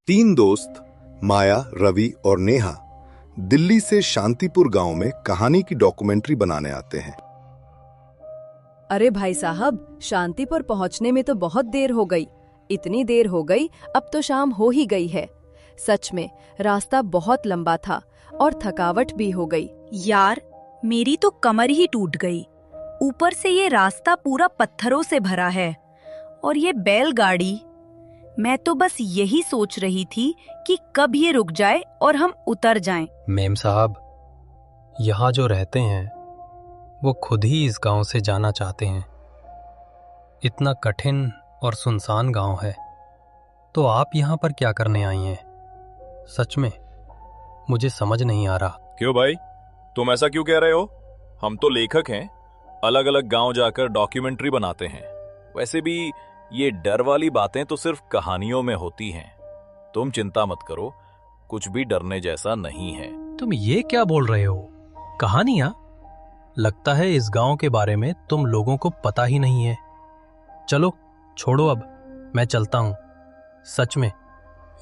तीन दोस्त माया, रवि और नेहा दिल्ली से शांतिपुर गांव में कहानी की डॉक्यूमेंट्री बनाने आते हैं। अरे भाई साहब, शांतिपुर पहुंचने में तो बहुत देर हो गई। इतनी देर हो गई, अब तो शाम हो ही गई है। सच में रास्ता बहुत लंबा था और थकावट भी हो गई। यार, मेरी तो कमर ही टूट गई। ऊपर से ये रास्ता पूरा पत्थरों से भरा है और ये बैलगाड़ी। मैं तो बस यही सोच रही थी कि कब ये रुक जाए और हम उतर जाएं। मेम साहब, यहाँ जो रहते हैं वो खुद ही इस गांव से जाना चाहते हैं। इतना कठिन और सुनसान गांव है, तो आप यहाँ पर क्या करने आई हैं? सच में मुझे समझ नहीं आ रहा। क्यों भाई, तुम ऐसा क्यों कह रहे हो? हम तो लेखक हैं, अलग अलग गांव जाकर डॉक्यूमेंट्री बनाते हैं। वैसे भी ये डर वाली बातें तो सिर्फ कहानियों में होती हैं। तुम चिंता मत करो, कुछ भी डरने जैसा नहीं है। तुम ये क्या बोल रहे हो? कहानियां? लगता है इस गांव के बारे में तुम लोगों को पता ही नहीं है। चलो छोड़ो, अब मैं चलता हूँ। सच में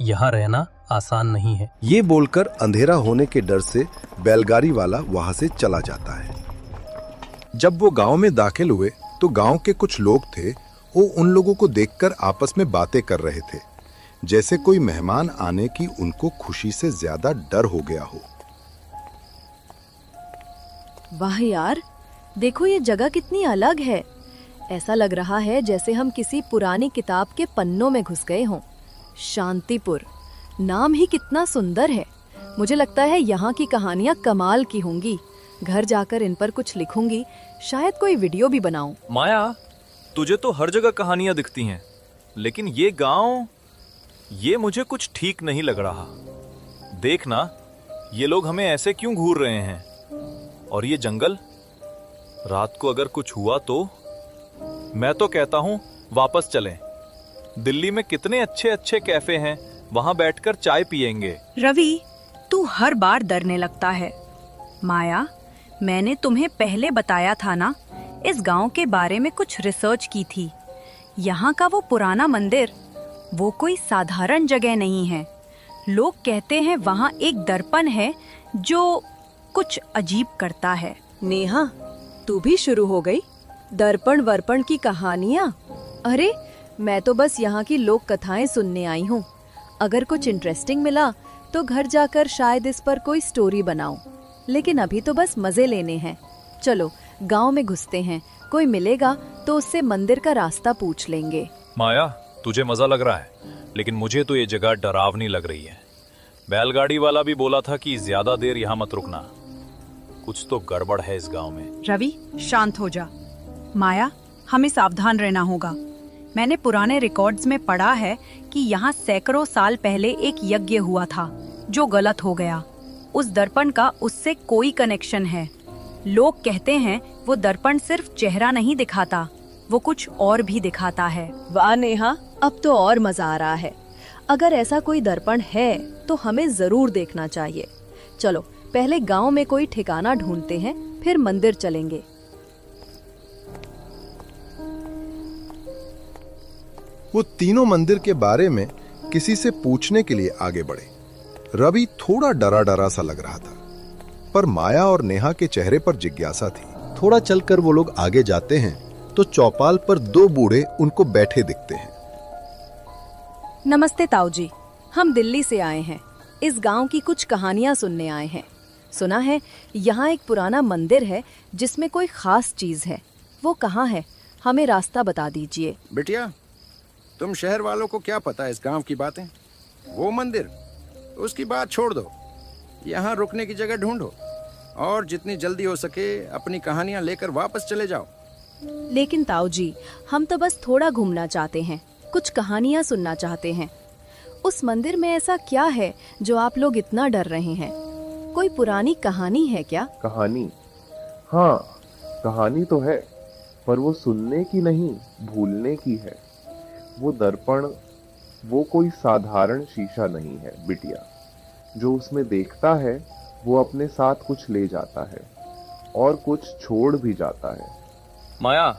यहाँ रहना आसान नहीं है। ये बोलकर अंधेरा होने के डर से बैलगाड़ी वाला वहां से चला जाता है। जब वो गांव में दाखिल हुए तो गांव के कुछ लोग थे, वो उन लोगों को देखकर आपस में बातें कर रहे थे, जैसे कोई मेहमान आने की उनको खुशी से ज्यादा डर हो गया हो। वाह यार, देखो ये जगह कितनी अलग है। ऐसा लग रहा है जैसे हम किसी पुरानी किताब के पन्नों में घुस गए हों। शांतिपुर, नाम ही कितना सुंदर है। मुझे लगता है यहाँ की कहानियाँ कमाल की होंगी। घर जाकर इन पर कुछ लिखूंगी, शायद कोई वीडियो भी बनाऊं। माया, तुझे तो हर जगह कहानियां दिखती हैं, लेकिन ये गांव, ये मुझे कुछ ठीक नहीं लग रहा। देखना, ये लोग हमें ऐसे क्यों घूर रहे हैं? और ये जंगल, रात को अगर कुछ हुआ तो? मैं तो कहता हूं वापस चलें। दिल्ली में कितने अच्छे अच्छे कैफे हैं, वहां बैठकर चाय पिएंगे। रवि, तू हर बार डरने लगता है। माया, मैंने तुम्हें पहले बताया था ना, इस गांव के बारे में कुछ रिसर्च की थी। यहाँ का वो पुराना मंदिर, वो कोई साधारण जगह नहीं है। लोग कहते हैं वहाँ एक दर्पण है जो कुछ अजीब करता है। नेहा, तू भी शुरू हो गई? दर्पण वर्पण की कहानियाँ? अरे, मैं तो बस यहाँ की लोक कथाएं सुनने आई हूँ। अगर कुछ इंटरेस्टिंग मिला तो घर जाकर शायद इस पर कोई स्टोरी बनाऊं, लेकिन अभी तो बस मजे लेने हैं। चलो गांव में घुसते हैं, कोई मिलेगा तो उससे मंदिर का रास्ता पूछ लेंगे। माया, तुझे मजा लग रहा है, लेकिन मुझे तो ये जगह डरावनी लग रही है। बैलगाड़ी वाला भी बोला था कि ज्यादा देर यहाँ मत रुकना। कुछ तो गड़बड़ है इस गांव में। रवि, शांत हो जा। माया, हमें सावधान रहना होगा। मैंने पुराने रिकॉर्ड्स में पढ़ा है कि यहाँ सैकड़ों साल पहले एक यज्ञ हुआ था जो गलत हो गया। उस दर्पण का उससे कोई कनेक्शन है। लोग कहते हैं वो दर्पण सिर्फ चेहरा नहीं दिखाता, वो कुछ और भी दिखाता है। वाह नेहा, अब तो और मजा आ रहा है। अगर ऐसा कोई दर्पण है तो हमें जरूर देखना चाहिए। चलो पहले गांव में कोई ठिकाना ढूंढते हैं, फिर मंदिर चलेंगे। वो तीनों मंदिर के बारे में किसी से पूछने के लिए आगे बढ़े। रवि थोड़ा डरा डरा सा लग रहा था, पर माया और नेहा के चेहरे पर जिज्ञासा थी। थोड़ा चलकर वो लोग आगे जाते हैं तो चौपाल पर दो बूढ़े उनको बैठे दिखते हैं। नमस्ते ताऊ जी, हम दिल्ली से आए हैं। इस गांव की कुछ कहानियां सुनने आए हैं। सुना है यहाँ एक पुराना मंदिर है जिसमें कोई खास चीज है। वो कहाँ है? हमें रास्ता बता दीजिए। बिटिया, तुम शहर वालों को क्या पता है इस गांव की बातें? वो मंदिर, उसकी बात छोड़ दो। यहाँ रुकने की जगह ढूंढो और जितनी जल्दी हो सके अपनी कहानियाँ लेकर वापस चले जाओ। लेकिन ताऊ जी, हम तो बस थोड़ा घूमना चाहते हैं, कुछ कहानियाँ सुनना चाहते हैं। उस मंदिर में ऐसा क्या है जो आप लोग इतना डर रहे हैं? कोई पुरानी कहानी है क्या? कहानी? हाँ, कहानी तो है, पर वो सुनने की नहीं, भूलने की है। वो दर्पण, वो कोई साधारण शीशा नहीं है बिटिया। जो उसमें देखता है वो अपने साथ कुछ ले जाता है और कुछ छोड़ भी जाता है। माया,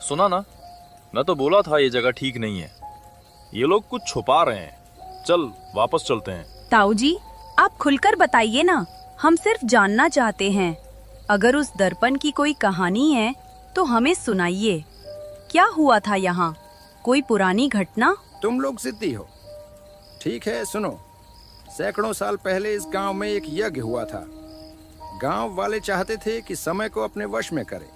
सुना ना, मैं तो बोला था ये जगह ठीक नहीं है। ये लोग कुछ छुपा रहे हैं। चल वापस चलते हैं। ताऊ जी, आप खुलकर बताइए ना, हम सिर्फ जानना चाहते हैं। अगर उस दर्पण की कोई कहानी है तो हमें सुनाइए। क्या हुआ था यहाँ? कोई पुरानी घटना? तुम लोग जिद्दी हो। ठीक है, सुनो। सैकड़ों साल पहले इस गांव में एक यज्ञ हुआ था। गांव वाले चाहते थे कि समय को अपने वश में करें।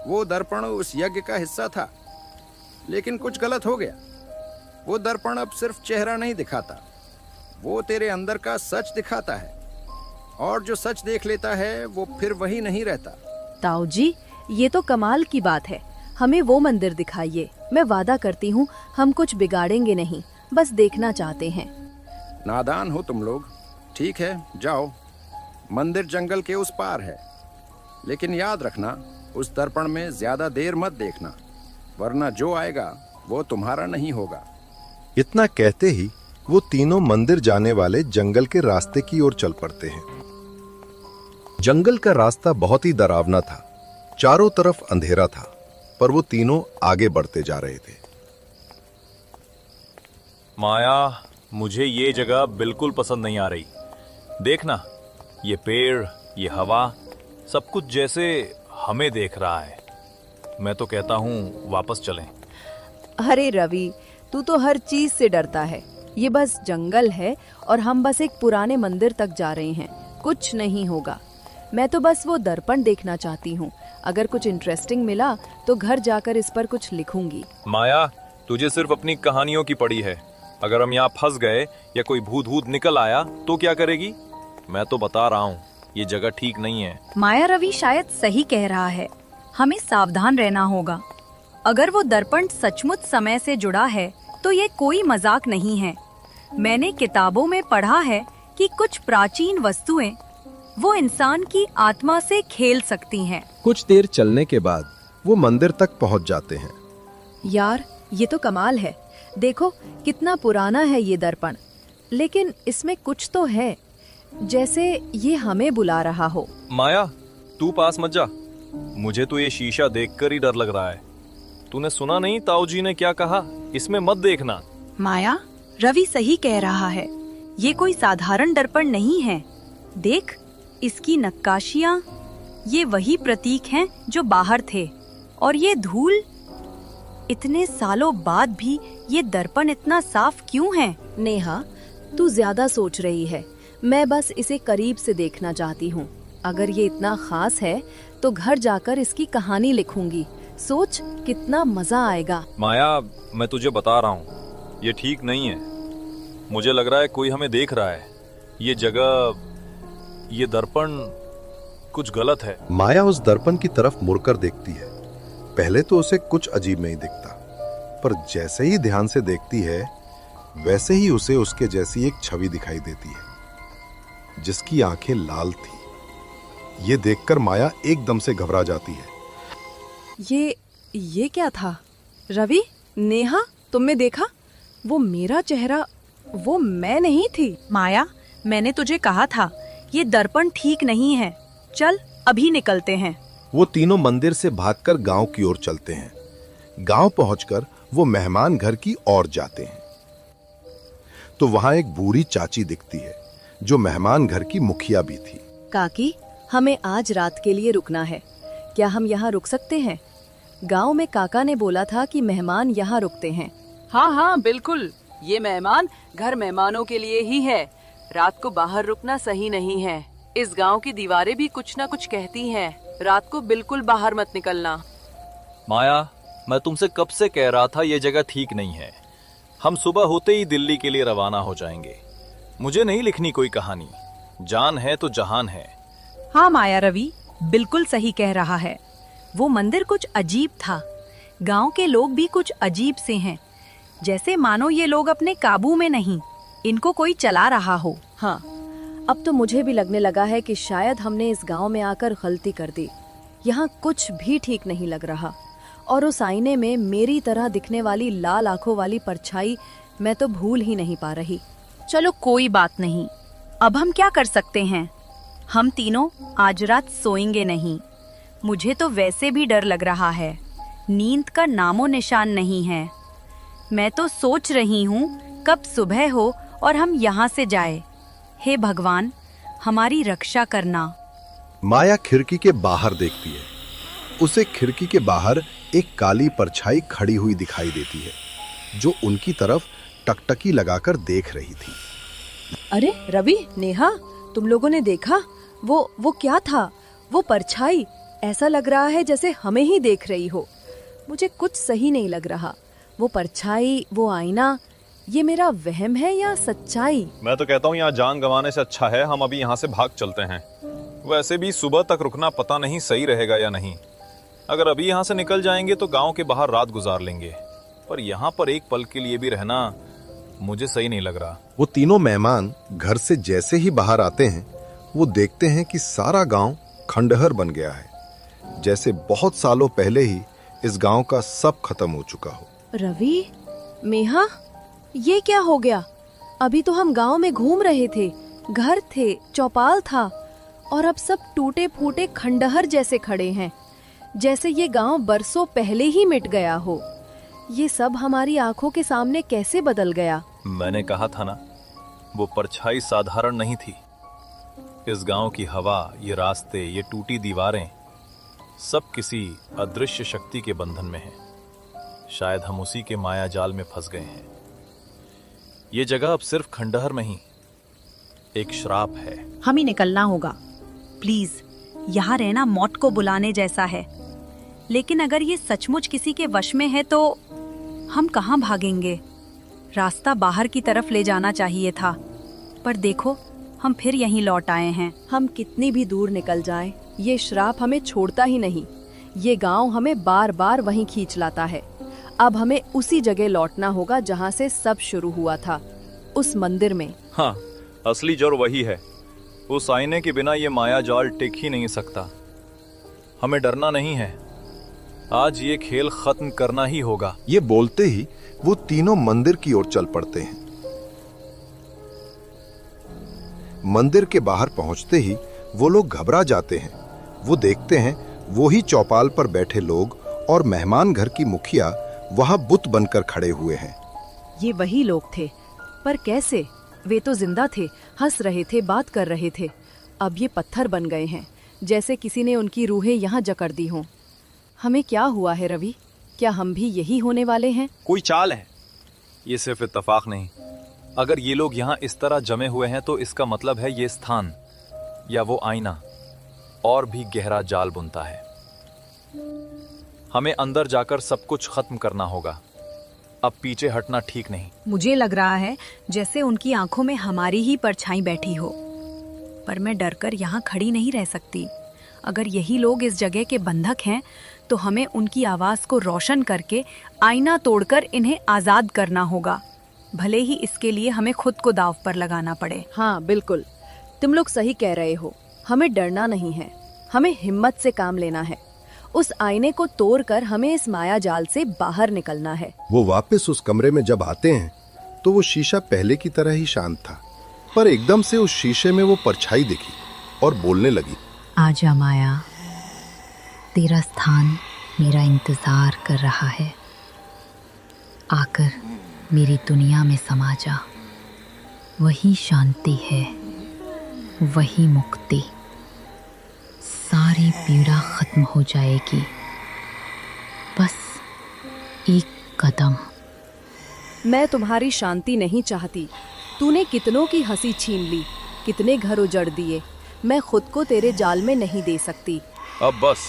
वो दर्पण उस यज्ञ का हिस्सा था, लेकिन कुछ गलत हो गया। वो दर्पण अब सिर्फ चेहरा नहीं दिखाता, वो तेरे अंदर का सच दिखाता है। और जो सच देख लेता है वो फिर वही नहीं रहता। ताऊ जी, ये तो कमाल की बात है। हमें वो मंदिर दिखाइए। मैं वादा करती हूँ हम कुछ बिगाड़ेंगे नहीं, बस देखना चाहते हैं। नादान हो तुम लोग। ठीक है, जाओ। मंदिर जंगल के उस पार है, लेकिन याद रखना उस दर्पण में ज्यादा देर मत देखना, वरना जो आएगा वो तुम्हारा नहीं होगा। इतना कहते ही वो तीनों मंदिर जाने वाले जंगल के रास्ते की ओर चल पड़ते हैं। जंगल का रास्ता बहुत ही डरावना था। चारों तरफ अंधेरा था, पर वो तीनों आगे बढ़ते जा रहे थे। माया, मुझे ये जगह बिल्कुल पसंद नहीं आ रही। देखना, ये पेड़, ये हवा, सब कुछ जैसे हमें देख रहा है। मैं तो कहता हूँ वापस चलें। अरे रवि, तू तो हर चीज से डरता है। ये बस जंगल है और हम बस एक पुराने मंदिर तक जा रहे हैं। कुछ नहीं होगा। मैं तो बस वो दर्पण देखना चाहती हूँ। अगर कुछ इंटरेस्टिंग मिला तो घर जाकर इस पर कुछ लिखूंगी। माया, तुझे सिर्फ अपनी कहानियों की पड़ी है। अगर हम यहाँ फंस गए या कोई भूत भूत निकल आया तो क्या करेगी? मैं तो बता रहा हूँ, ये जगह ठीक नहीं है। माया रवि शायद सही कह रहा है। हमें सावधान रहना होगा। अगर वो दर्पण सचमुच समय से जुड़ा है तो ये कोई मजाक नहीं है। मैंने किताबों में पढ़ा है कि कुछ प्राचीन वस्तुएं वो इंसान की आत्मा से खेल सकती हैं। कुछ देर चलने के बाद वो मंदिर तक पहुंच जाते हैं। यार, ये तो कमाल है। देखो कितना पुराना है ये दर्पण, लेकिन इसमें कुछ तो है, जैसे ये हमें बुला रहा हो। माया, तू पास मत जा। मुझे तो ये शीशा देखकर ही डर लग रहा है। तूने सुना नहीं ताऊ जी ने क्या कहा? इसमें मत देखना। माया, रवि सही कह रहा है। ये कोई साधारण दर्पण नहीं है। देख, इसकी नक्काशियाँ, ये वही प्रतीक हैं जो बाहर थे। और ये धूल, इतने सालों बाद भी ये दर्पण इतना साफ क्यों है? नेहा, तू ज्यादा सोच रही है। मैं बस इसे करीब से देखना चाहती हूँ। अगर ये इतना खास है तो घर जाकर इसकी कहानी लिखूंगी। सोच कितना मजा आएगा। माया, मैं तुझे बता रहा हूँ, ये ठीक नहीं है। मुझे लग रहा है कोई हमें देख रहा है। ये जगह, ये दर्पण कुछ गलत है। माया उस दर्पण की तरफ मुड़कर देखती है। पहले तो उसे कुछ अजीब नहीं दिखता, पर जैसे ही ध्यान से देखती है वैसे ही उसे उसके जैसी एक छवि दिखाई देती है, जिसकी आंखें लाल थी। ये देखकर माया एकदम से घबरा जाती है। ये क्या था? रवि, नेहा, तुमने देखा? वो मेरा चेहरा, वो मैं नहीं थी। माया, मैंने तुझे कहा था ये दर्पण ठीक नहीं है। चल अभी निकलते हैं। वो तीनों मंदिर से भागकर गांव की ओर चलते हैं। गांव पहुंचकर वो मेहमान घर की ओर जाते हैं तो वहां एक बूढ़ी चाची दिखती है, जो मेहमान घर की मुखिया भी थी। काकी, हमें आज रात के लिए रुकना है। क्या हम यहाँ रुक सकते हैं? गांव में काका ने बोला था कि मेहमान यहाँ रुकते हैं। हाँ हाँ बिल्कुल, ये मेहमान घर मेहमानों के लिए ही है। रात को बाहर रुकना सही नहीं है। इस गांव की दीवारें भी कुछ ना कुछ कहती हैं। रात को बिल्कुल बाहर मत निकलना। माया, मैं तुमसे कब से कह रहा था ये जगह ठीक नहीं है। हम सुबह होते ही दिल्ली के लिए रवाना हो जाएंगे। मुझे नहीं लिखनी कोई कहानी। जान है तो जहान है। हाँ माया रवि, बिल्कुल सही कह रहा है। वो मंदिर कुछ अजीब था। गांव के लोग भी कुछ अजीब से हैं, जैसे मानो ये लोग अपने काबू में नहीं, इनको कोई चला रहा हो। हाँ, अब तो मुझे भी लगने लगा है कि शायद हमने इस गांव में आकर गलती कर दी। यहाँ कुछ भी ठीक नहीं लग रहा। और उस आईने में मेरी तरह दिखने वाली लाल आंखों वाली परछाई मैं तो भूल ही नहीं पा रही। चलो कोई बात नहीं, अब हम क्या कर सकते हैं? हम तीनों आज रात सोएंगे नहीं। मुझे तो वैसे भी डर लग रहा है। नींद का नामो निशान नहीं है। मैं तो सोच रही हूँ कब सुबह हो और हम यहाँ से जाए। हे भगवान, हमारी रक्षा करना। माया खिड़की के बाहर देखती है। उसे खिड़की के बाहर एक काली परछाई खड़ी हुई दिखाई देती है, जो उनकी तरफ टकटकी लगाकर देख रही थी। अरे रवि, नेहा, तुम लोगों ने देखा? वो क्या था? वो परछाई ऐसा लग रहा है जैसे हमें ही देख रही हो। मुझे कुछ सही नहीं लग रहा। वो परछाई, वो आईना, ये मेरा वहम है या सच्चाई? मैं तो कहता हूँ यहाँ जान गंवाने से अच्छा है हम अभी यहाँ से भाग चलते हैं। वैसे भी सुबह तक रुकना पता नहीं सही रहेगा या नहीं। अगर अभी यहाँ से निकल जाएंगे तो गांव के बाहर रात गुजार लेंगे, पर यहाँ पर एक पल के लिए भी रहना मुझे सही नहीं लग रहा। वो तीनों मेहमान घर से जैसे ही बाहर आते हैं, वो देखते हैं कि सारा गांव खंडहर बन गया है, जैसे बहुत सालों पहले ही इस गांव का सब खत्म हो चुका हो। रवि, मेहा, ये क्या हो गया? अभी तो हम गांव में घूम रहे थे, घर थे, चौपाल था, और अब सब टूटे फूटे खंडहर जैसे खड़े हैं, जैसे ये गांव बरसों पहले ही मिट गया हो। ये सब हमारी आंखों के सामने कैसे बदल गया? मैंने कहा था ना, वो परछाई साधारण नहीं थी। इस गांव की हवा, ये रास्ते, ये टूटी दीवारें, सब किसी अदृश्य शक्ति के बंधन में हैं। शायद हम उसी के माया जाल में फंस गए हैं। ये जगह अब सिर्फ खंडहर नहीं, एक श्राप है। हमें निकलना होगा। प्लीज, यहाँ रहना मौत को बुलाने जैसा है। लेकिन अगर ये सचमुच किसी के वश में है तो हम कहाँ भागेंगे? रास्ता बाहर की तरफ ले जाना चाहिए था, पर देखो हम फिर यहीं लौट आए हैं। हम कितनी भी दूर निकल जाएं, ये श्राप हमें छोड़ता ही नहीं। ये गांव हमें बार बार वहीं खींच लाता है। अब हमें उसी जगह लौटना होगा जहाँ से सब शुरू हुआ था, उस मंदिर में। हाँ, असली जड़ वही है। उस आईने के बिना ये माया जाल टिक ही नहीं सकता। हमें डरना नहीं है, आज ये खेल खत्म करना ही होगा। ये बोलते ही वो तीनों मंदिर की ओर चल पड़ते हैं। मंदिर के बाहर पहुंचते ही वो लोग घबरा जाते हैं। वो देखते हैं वो ही चौपाल पर बैठे लोग और मेहमान घर की मुखिया वहां बुत बनकर खड़े हुए हैं। ये वही लोग थे, पर कैसे? वे तो जिंदा थे, हंस रहे थे, बात कर रहे थे। अब ये पत्थर बन गए हैं, जैसे किसी ने उनकी रूहें यहाँ जकड़ दी हों। हमें क्या हुआ है रवि? क्या हम भी यही होने वाले हैं? कोई चाल है, ये सिर्फ इत्तेफाक नहीं। अगर ये लोग यहाँ इस तरह जमे हुए हैं तो इसका मतलब है ये स्थान या वो आईना और भी गहरा जाल बुनता है। हमें अंदर जाकर सब कुछ खत्म करना होगा। अब पीछे हटना ठीक नहीं। मुझे लग रहा है जैसे उनकी आंखों में हमारी ही परछाई बैठी हो, पर मैं डरकर यहाँ खड़ी नहीं रह सकती। अगर यही लोग इस जगह के बंधक हैं तो हमें उनकी आवाज को रोशन करके आईना तोड़कर इन्हें आजाद करना होगा, भले ही इसके लिए हमें खुद को दांव पर लगाना पड़े। हाँ बिल्कुल, तुम लोग सही कह रहे हो। हमें डरना नहीं है, हमें हिम्मत से काम लेना है। उस आईने को तोड़कर हमें इस माया जाल से बाहर निकलना है। वो वापस उस कमरे में जब आते हैं तो वो शीशा पहले की तरह ही शांत था, पर एकदम से उस शीशे में वो परछाई दिखी और बोलने लगी। आजा माया, तेरा स्थान मेरा इंतजार कर रहा है। आकर मेरी दुनिया में समा जा। वही शांति है, वही मुक्ति। सारी पीड़ा खत्म हो जाएगी। बस एक कदम। मैं तुम्हारी शांति नहीं चाहती। तूने कितनों की हंसी छीन ली, कितने घर उजड़ दिए। मैं खुद को तेरे जाल में नहीं दे सकती। अब बस,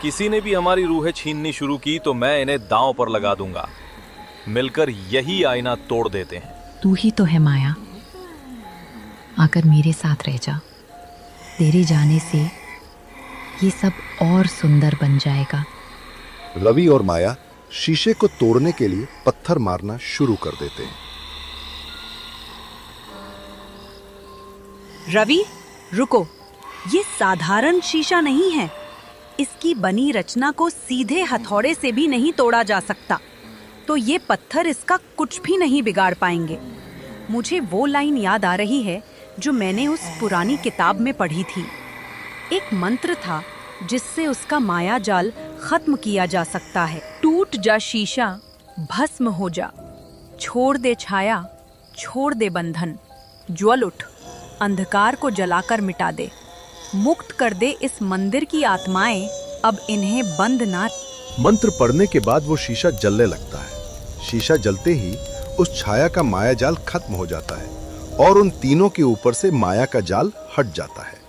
किसी ने भी हमारी रूहें छीननी शुरू की तो मैं इन्हें दांव पर लगा दूंगा। मिलकर यही आईना तोड़ देते हैं। तू ही तो है माया, आकर मेरे साथ रह जा। तेरे जाने से ये सब और सुंदर बन जाएगा। रवि और माया शीशे को तोड़ने के लिए पत्थर मारना शुरू कर देते हैं। रवि, रुको, ये साधारण शीशा नहीं है। इसकी बनी रचना को सीधे हथौड़े से भी नहीं तोड़ा जा सकता, तो ये पत्थर इसका कुछ भी नहीं बिगाड़ पाएंगे। मुझे वो लाइन याद आ रही है जो मैंने उस पुरानी किताब में पढ़ी थी। एक मंत्र था जिससे उसका माया जाल खत्म किया जा सकता है। टूट जा शीशा, भस्म हो जा, छोड़ दे छाया, छोड़ दे बंधन, ज्वल उठ, अंधकार को जलाकर मिटा दे, मुक्त कर दे इस मंदिर की आत्माएं, अब इन्हें बंद ना। मंत्र पढ़ने के बाद वो शीशा जलने लगता है। शीशा जलते ही उस छाया का माया जाल खत्म हो जाता है और उन तीनों के ऊपर से माया का जाल हट जाता है।